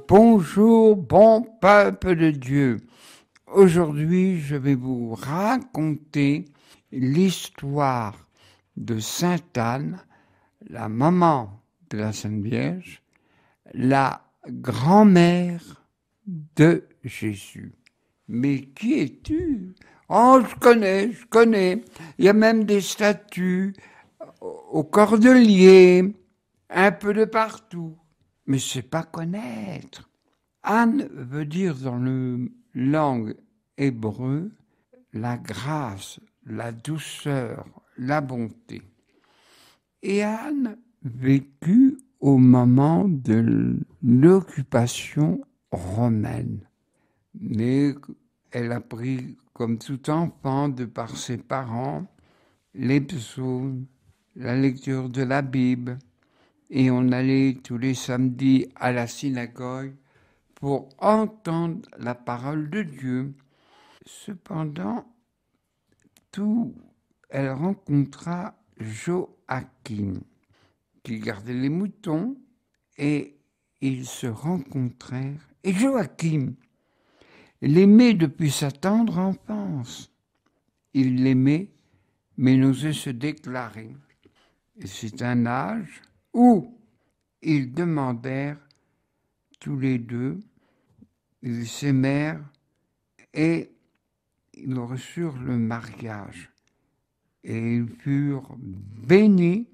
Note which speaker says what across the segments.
Speaker 1: Bonjour, bon peuple de Dieu. Aujourd'hui, je vais vous raconter l'histoire de Sainte Anne, la maman de la Sainte Vierge, la grand-mère de Jésus. Mais qui es-tu? Oh, je connais. Il y a même des statues au Cordelier, un peu de partout. Mais c'est pas connaître. Anne veut dire dans le langue hébreu la grâce, la douceur, la bonté. Et Anne vécut au moment de l'occupation romaine. Mais elle a pris, comme tout enfant, de par ses parents, les psaumes, la lecture de la Bible, et on allait tous les samedis à la synagogue pour entendre la parole de Dieu. Cependant, elle rencontra Joachim, qui gardait les moutons, et ils se rencontrèrent. Et Joachim l'aimait depuis sa tendre enfance. Il l'aimait, mais n'osait se déclarer. Et c'est un âge où ils demandèrent tous les deux, ils s'aimèrent et ils reçurent le mariage. Et ils furent bénis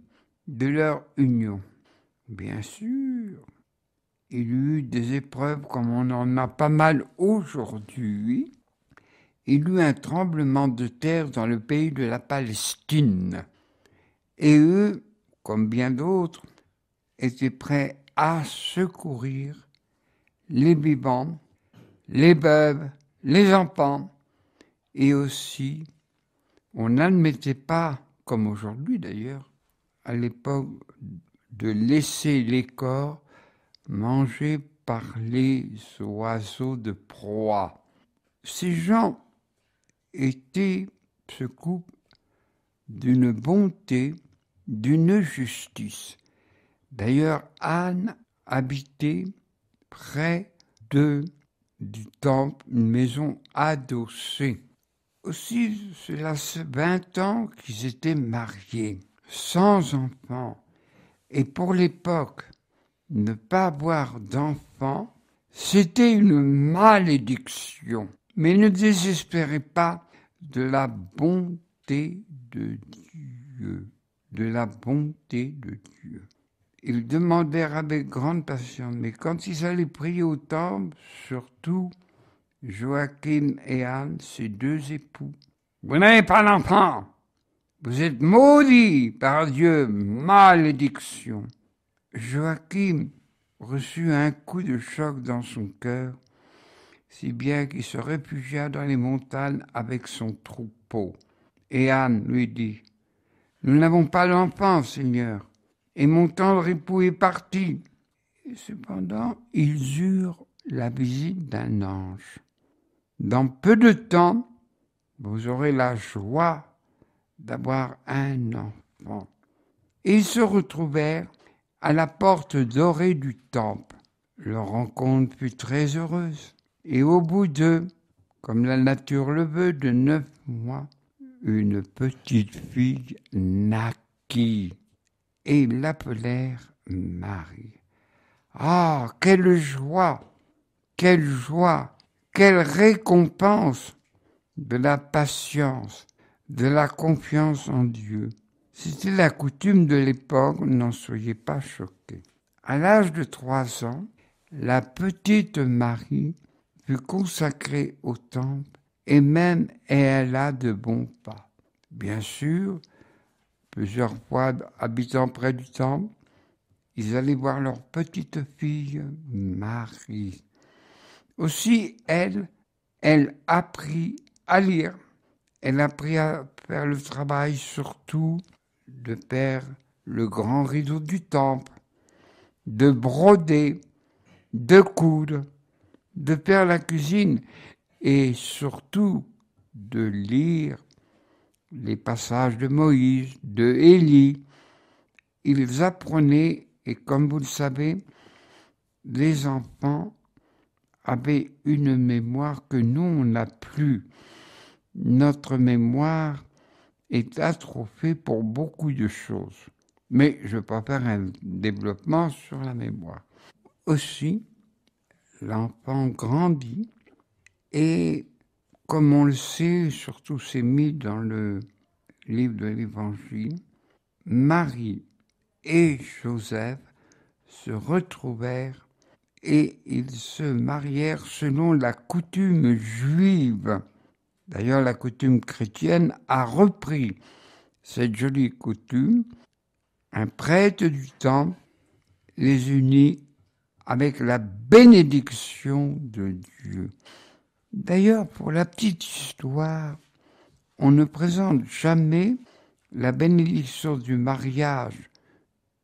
Speaker 1: de leur union. Bien sûr, il y eut des épreuves comme on en a pas mal aujourd'hui. Il y eut un tremblement de terre dans le pays de la Palestine. Et eux, comme bien d'autres, étaient prêts à secourir les vivants, les veuves, les enfants. Et aussi, on n'admettait pas, comme aujourd'hui d'ailleurs, à l'époque, de laisser les corps mangés par les oiseaux de proie. Ces gens étaient, ce couple, d'une bonté, d'une justice. D'ailleurs, Anne habitait près du temple, une maison adossée. Aussi, cela fait 20 ans qu'ils étaient mariés, sans enfants. Et pour l'époque, ne pas avoir d'enfants, c'était une malédiction. Mais ne désespérez pas de la bonté de Dieu, de la bonté de Dieu. Ils demandèrent avec grande patience, mais quand ils allaient prier au temple, surtout Joachim et Anne, ses deux époux, vous n'avez pas d'enfant, vous êtes maudits par Dieu, malédiction. Joachim reçut un coup de choc dans son cœur, si bien qu'il se réfugia dans les montagnes avec son troupeau. Et Anne lui dit, « Nous n'avons pas d'enfant, Seigneur, et mon tendre époux est parti. » Et cependant, ils eurent la visite d'un ange. Dans peu de temps, vous aurez la joie d'avoir un enfant. Et ils se retrouvèrent à la porte dorée du temple. Leur rencontre fut très heureuse. Et au bout comme la nature le veut, de 9 mois, une petite fille naquit. Et ils l'appelèrent Marie. Ah, quelle joie, quelle récompense de la patience, de la confiance en Dieu. C'était la coutume de l'époque, n'en soyez pas choqués. À l'âge de 3 ans, la petite Marie fut consacrée au temple et même elle a de bons pas. Bien sûr, plusieurs fois habitant près du temple, ils allaient voir leur petite fille Marie. Aussi, elle apprit à lire, elle apprit à faire le travail, surtout de faire le grand rideau du temple, de broder, de coudre, de faire la cuisine et surtout de lire les passages de Moïse, de Élie. Ils apprenaient, et comme vous le savez, les enfants avait une mémoire que nous, on n'a plus. Notre mémoire est atrophée pour beaucoup de choses. Mais je ne vais pas faire un développement sur la mémoire. Aussi, l'enfant grandit et, comme on le sait, surtout c'est mis dans le livre de l'Évangile, Marie et Joseph se retrouvèrent et ils se marièrent selon la coutume juive. D'ailleurs, la coutume chrétienne a repris cette jolie coutume. Un prêtre du temple les unit avec la bénédiction de Dieu. D'ailleurs, pour la petite histoire, on ne présente jamais la bénédiction du mariage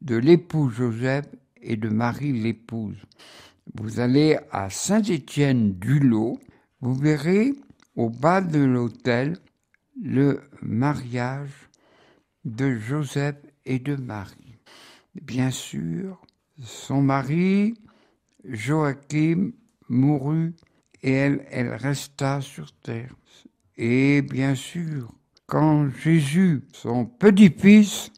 Speaker 1: de l'époux Joseph et de Marie l'épouse. Vous allez à Saint-Étienne-du-Lot, vous verrez au bas de l'autel le mariage de Joseph et de Marie. Bien sûr, son mari, Joachim, mourut et elle resta sur terre. Et bien sûr, quand Jésus, son petit-fils,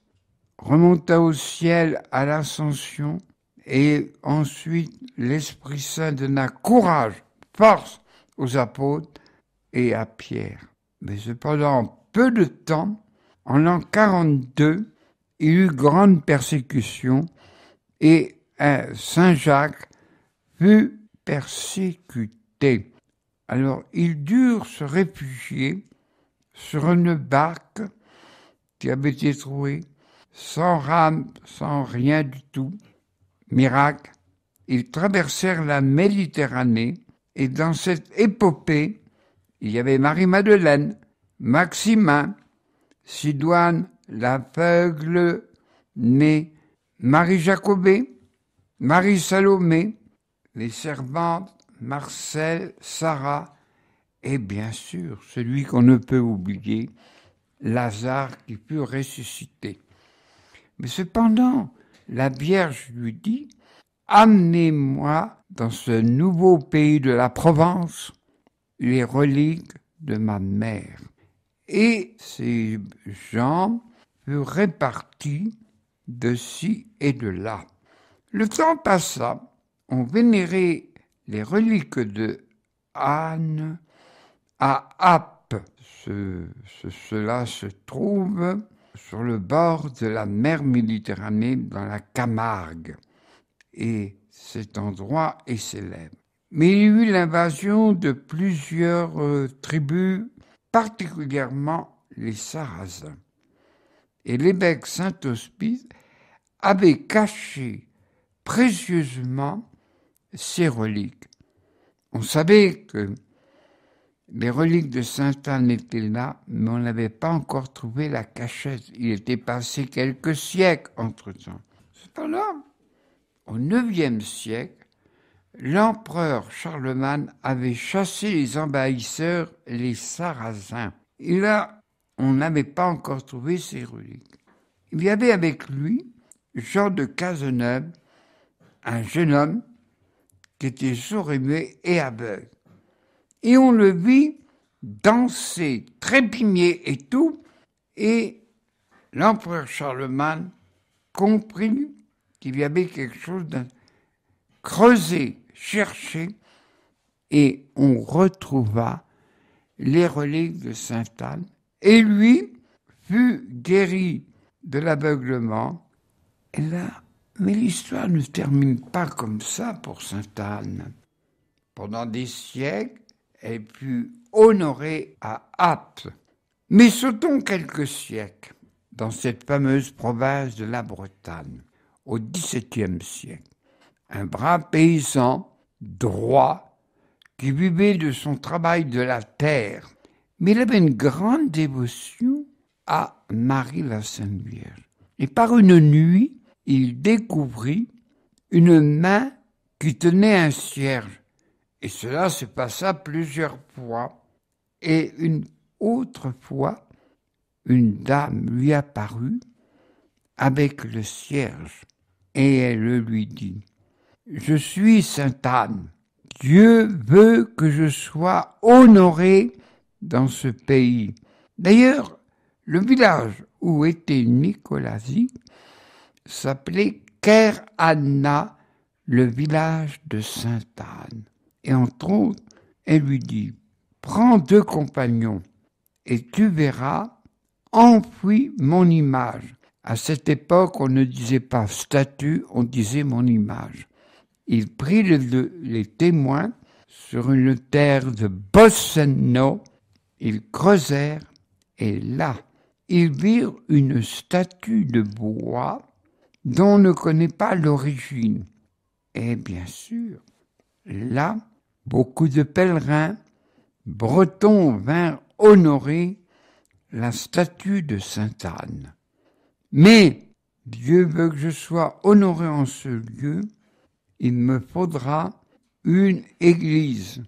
Speaker 1: remonta au ciel à l'ascension, et ensuite l'Esprit Saint donna courage, force aux apôtres et à Pierre. Mais cependant, peu de temps, en l'an 42, il y eut grande persécution et Saint Jacques fut persécuté. Alors, ils durent se réfugier sur une barque qui avait été trouvée, sans rame, sans rien du tout. Miracle, ils traversèrent la Méditerranée et dans cette épopée, il y avait Marie-Madeleine, Maximin, Sidoine, l'aveugle né, Marie-Jacobée, Marie-Salomé, les servantes, Marcel, Sarah, et bien sûr, celui qu'on ne peut oublier, Lazare qui fut ressuscité. Mais cependant, la Vierge lui dit « Amenez-moi dans ce nouveau pays de la Provence les reliques de ma mère. » Et ces gens furent répartis de ci et de là. Le temps passa, on vénérait les reliques de Anne à Apes. Cela se trouve sur le bord de la mer Méditerranée, dans la Camargue. Et cet endroit est célèbre. Mais il y eut l'invasion de plusieurs tribus, particulièrement les Sarrasins. Et l'évêque Saint-Hospice avait caché précieusement ces reliques. On savait que les reliques de Sainte-Anne étaient là, mais on n'avait pas encore trouvé la cachette. Il était passé quelques siècles entre-temps. Cependant, au IXe siècle, l'empereur Charlemagne avait chassé les envahisseurs, les Sarrasins. Et là, on n'avait pas encore trouvé ces reliques. Il y avait avec lui Jean de Cazeneuve, un jeune homme qui était sourd et muet et aveugle. Et on le vit danser, trépigner et tout, et l'empereur Charlemagne comprit qu'il y avait quelque chose de creusé, cherché, et on retrouva les reliques de Sainte-Anne, et lui fut guéri de l'aveuglement. Et là, mais l'histoire ne se termine pas comme ça pour Sainte-Anne. Pendant des siècles, elle fut honorée à Apes. Mais sautons quelques siècles dans cette fameuse province de la Bretagne, au XVIIe siècle. Un brave paysan, droit, qui vivait de son travail de la terre, mais il avait une grande dévotion à Marie la Sainte Vierge. Et par une nuit, il découvrit une main qui tenait un cierge. Et cela se passa plusieurs fois. Et une autre fois, une dame lui apparut avec le cierge. Et elle lui dit « Je suis Sainte Anne, Dieu veut que je sois honoré dans ce pays. D'ailleurs, le village où était Nicolasie s'appelait Ker Anna, le village de Sainte-Anne. Et entre autres, elle lui dit, prends 2 compagnons et tu verras, enfouis mon image. À cette époque, on ne disait pas statue, on disait mon image. Il prit les témoins sur une terre de Bossenno. Ils creusèrent et là, ils virent une statue de bois dont on ne connaît pas l'origine. Et bien sûr, là, beaucoup de pèlerins bretons vinrent honorer la statue de Sainte Anne. Mais Dieu veut que je sois honoré en ce lieu, il me faudra une église.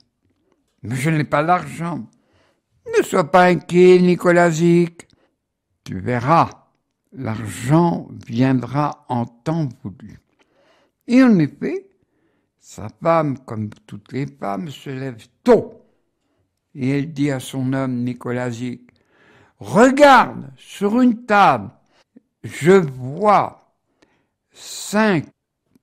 Speaker 1: Mais je n'ai pas d'argent. Ne sois pas inquiet, Nicolazic. Tu verras, l'argent viendra en temps voulu. Et en effet, sa femme, comme toutes les femmes, se lève tôt. Et elle dit à son homme Nicolazic, « Regarde, sur une table, je vois 5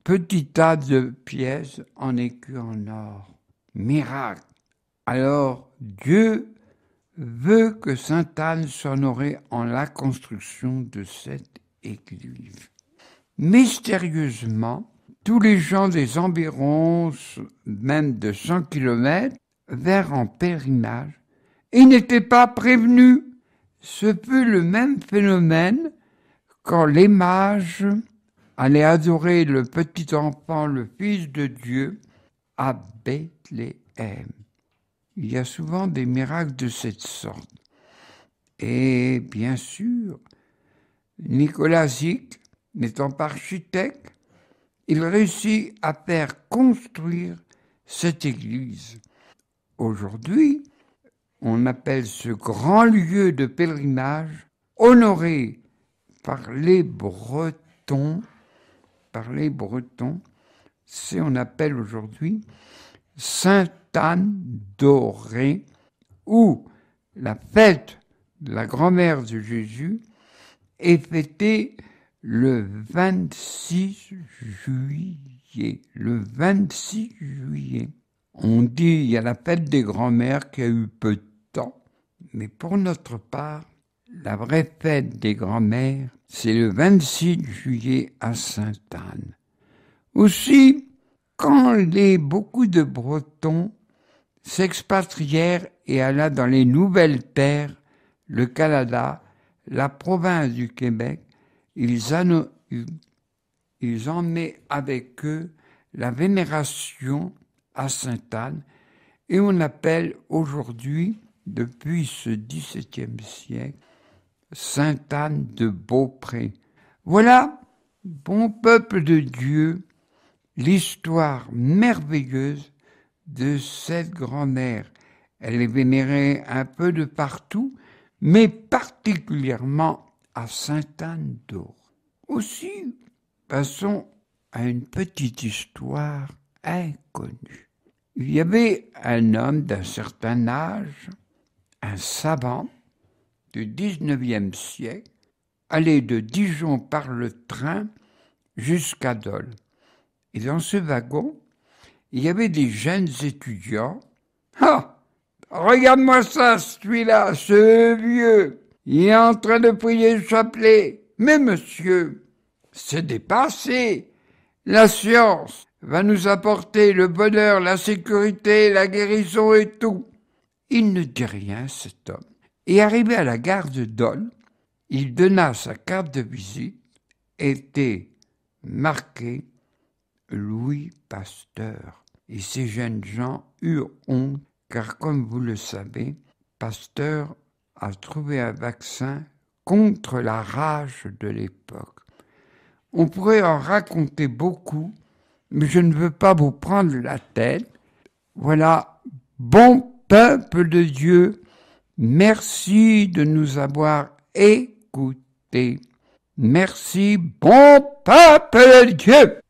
Speaker 1: petits tas de pièces en écus en or. Miracle. Alors Dieu veut que Sainte Anne soit honorée en la construction de cette église. » Mystérieusement, tous les gens des environs, même de 100 kilomètres, vinrent en pèlerinage et n'étaient pas prévenus. Ce fut le même phénomène quand les mages allaient adorer le petit enfant, le Fils de Dieu, à Bethléem. Il y a souvent des miracles de cette sorte. Et bien sûr, Nicolazic, n'étant pas architecte, il réussit à faire construire cette église. Aujourd'hui, on appelle ce grand lieu de pèlerinage honoré par les Bretons, on appelle aujourd'hui Sainte-Anne d'Auray, où la fête de la grand-mère de Jésus est fêtée le 26 juillet. Le 26 juillet. On dit il y a la fête des grands-mères qui a eu peu de temps, mais pour notre part, la vraie fête des grands-mères, c'est le 26 juillet à Sainte-Anne. Aussi, quand beaucoup de Bretons s'expatrièrent et alla dans les nouvelles terres, le Canada, la province du Québec, ils emmenaient avec eux la vénération à Sainte-Anne, et on appelle aujourd'hui, depuis ce XVIIe siècle, Sainte-Anne de Beaupré. Voilà, bon peuple de Dieu, l'histoire merveilleuse de cette grand-mère. Elle est vénérée un peu de partout, mais particulièrement à Sainte-Anne d'Auray. Aussi, passons à une petite histoire inconnue. Il y avait un homme d'un certain âge, un savant du 19e siècle, allé de Dijon par le train jusqu'à Dole. Et dans ce wagon, il y avait des jeunes étudiants. Ah! Regarde-moi ça, celui-là, ce vieux. Il est en train de prier le chapelet. Mais monsieur, c'est dépassé. La science va nous apporter le bonheur, la sécurité, la guérison et tout. Il ne dit rien, cet homme. Et arrivé à la gare de Dole, il donna sa carte de visite, était marqué Louis Pasteur. Et ces jeunes gens eurent honte, car comme vous le savez, Pasteur a trouvé un vaccin contre la rage de l'époque. On pourrait en raconter beaucoup, mais je ne veux pas vous prendre la tête. Voilà, bon peuple de Dieu, merci de nous avoir écoutés. Merci, bon peuple de Dieu.